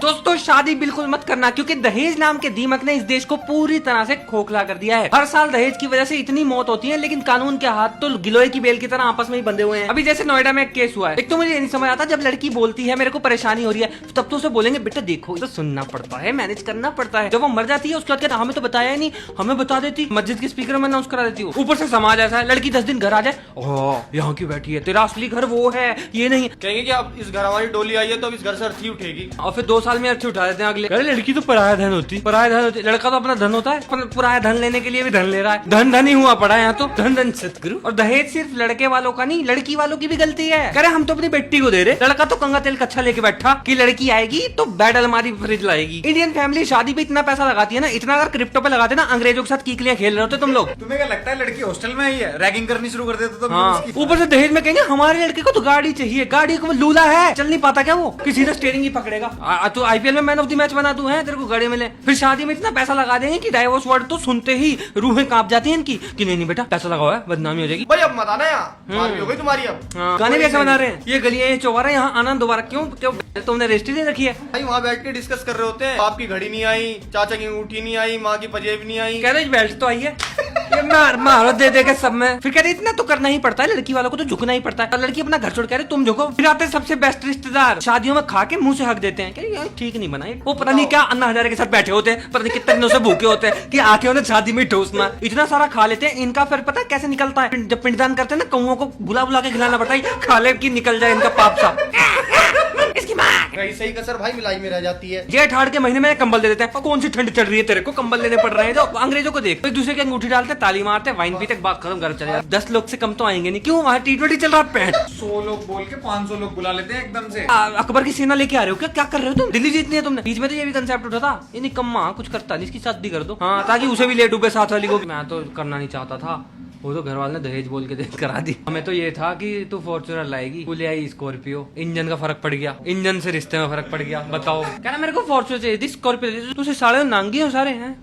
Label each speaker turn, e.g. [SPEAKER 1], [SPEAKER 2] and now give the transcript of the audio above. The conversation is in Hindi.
[SPEAKER 1] दोस्तों शादी बिल्कुल मत करना, क्योंकि दहेज नाम के दीमक ने इस देश को पूरी तरह से खोखला कर दिया है। हर साल दहेज की वजह से इतनी मौत होती है, लेकिन कानून के हाथ तो गिलोय की बेल की तरह आपस में ही बंधे हुए हैं। अभी जैसे नोएडा में एक केस हुआ है। एक तो मुझे नहीं समझ आता, जब लड़की बोलती है मेरे को परेशानी हो रही है, तब तो उसे बोलेंगे बेटा देखो तो सुनना पड़ता है, मैनेज करना पड़ता है। जब वो मर जाती है उसके बाद कहता हमें तो बताया ही नहीं, हमें बता देती, मस्जिद के स्पीकर में अनाउंस करा देती हूँ। ऊपर से समाज ऐसा है, लड़की 10 दिन घर आ जाए, ओह यहाँ की बैठी है, तेरा असली घर वो है ये नहीं।
[SPEAKER 2] कहेंगे कि अब इस घर हमारी डोली आई है तो अब इस घर से अर्थी उठेगी,
[SPEAKER 1] और फिर 2 साल में अर्थी उठा देते हैं अगले। अरे लड़की तो पराया धन होती, पराया धन होती। लड़का तो अपना धन होता है, पराया धन लेने के लिए भी धन ले रहा है। धन ही हुआ पड़ा है यहाँ तो, धन सतगुरु। और दहेज सिर्फ लड़के वालों का नहीं, लड़की वालों की भी गलती है। कह रहे हम तो अपनी बेटी को दे रहे, लड़का तो कंगा तेल कच्छा लेके बैठा कि लड़की आएगी तो बेड अलमारी फ्रिज लाएगी। इंडियन फैमिली शादी पे इतना पैसा लगाती है ना, इतना अगर क्रिप्टो पे लगाते ना, अंग्रेजों के साथ कीकलियां खेल रहे होते तुम लोग।
[SPEAKER 2] तुम्हें क्या लगता है लड़की हॉस्टल में ही है, रैगिंग करनी शुरू कर देते तो
[SPEAKER 1] हाँ, ऊपर से दहेज में कहेंगे हमारे लड़के को तो गाड़ी चाहिए, गाड़ी को लूला है, चल नहीं पाता क्या वो, किसी ने स्टीयरिंग ही पकड़ेगा। तो आईपीएल में मैन ऑफ द मैच बना तू है, तेरे को गाड़ी मिले। फिर शादी में इतना पैसा लगा देंगे कि डाइवोर्स वर्ड तो सुनते ही रूहें कांप जाती हैं इनकी कि नहीं बेटा पैसा लगाओ है, बदनामी हो जाएगी।
[SPEAKER 2] भाई अब मत आना यहाँ, हो गई तुम्हारी अब।
[SPEAKER 1] गाने भी ऐसे बना रहे हैं, ये गलियां ये चौबारा, यहाँ आना दोबारा क्यों क्यों, तुमने रजिस्ट्री नहीं रखी है।
[SPEAKER 2] भाई वहाँ बैठ के डिस्कस कर रहे होते हैं, बाप की घड़ी नहीं आई, चाचा की अंगूठी नहीं आई, माँ की पंजेब नहीं आई,
[SPEAKER 1] कह रहे बेल्ट तो आई है। ये मारो दे दे के सब में। फिर कह रहे इतना तो करना ही पड़ता है, लड़की वालों को तो झुकना ही पड़ता है। लड़की अपना घर छोड़ कह रहे तुम झुको। फिर आते सबसे बेस्ट रिश्तेदार, शादियों में खा के मुंह से हक देते हैं, कह यार ठीक नहीं बना। वो पता नहीं क्या अन्ना हजारे के साथ बैठे होते हैं, पता नहीं कितने दिनों से भूखे होते हैं कि आके उन्हें शादी में ठोसना। इतना सारा खा लेते हैं, इनका फिर पता कैसे निकलता है, जब पिंडदान करते हैं ना, कौओं को बुला बुला के खिलाना पड़ता है, खा ले की निकल जाए इनका पाप सा। इसकी माँ
[SPEAKER 2] सही कसर भाई मिलाई में रह जाती है।
[SPEAKER 1] जेठ हाड़ के महीने में कंबल दे देते हैं, कौन सी ठंड चल रही है तेरे को कंबल लेने पड़ रहे हैं। जो अंग्रेजों को देख, एक दूसरे की अंगूठी डालते, ताली मारते, वाइन पीते, बात खत्म, घर चले जाते। 10 लोग से कम तो आएंगे नहीं, क्यों वहाँ T20 चल रहा है।
[SPEAKER 2] 100 लोग बोल के 500 लोग बुला लेते हैं एकदम से।
[SPEAKER 1] अकबर की सेना लेके आ रहे हो क्या, क्या कर रहे हो तुम, दिल्ली जीतनी है तुमने। बीच में तो ये भी कंसेप्ट उठा था, ये निकम्मा कुछ करता नहीं, इसकी शादी कर दो, हाँ ताकि उसे भी लेट उबे साथ वाली को। मैं तो करना नहीं चाहता था, वो तो घर वाले ने दहेज बोल के करा दी। हमें तो ये था कि तू फॉर्च्यूनर लाएगी, तू ले आई स्कॉर्पियो, इंजन का फर्क पड़ गया, इंजन से रिश्ते में फर्क पड़ गया। बताओ कहना मेरे को फॉर्च्यूनर चाहिए थी, स्कॉर्पियो तुझे साले नांगी हो सारे हैं।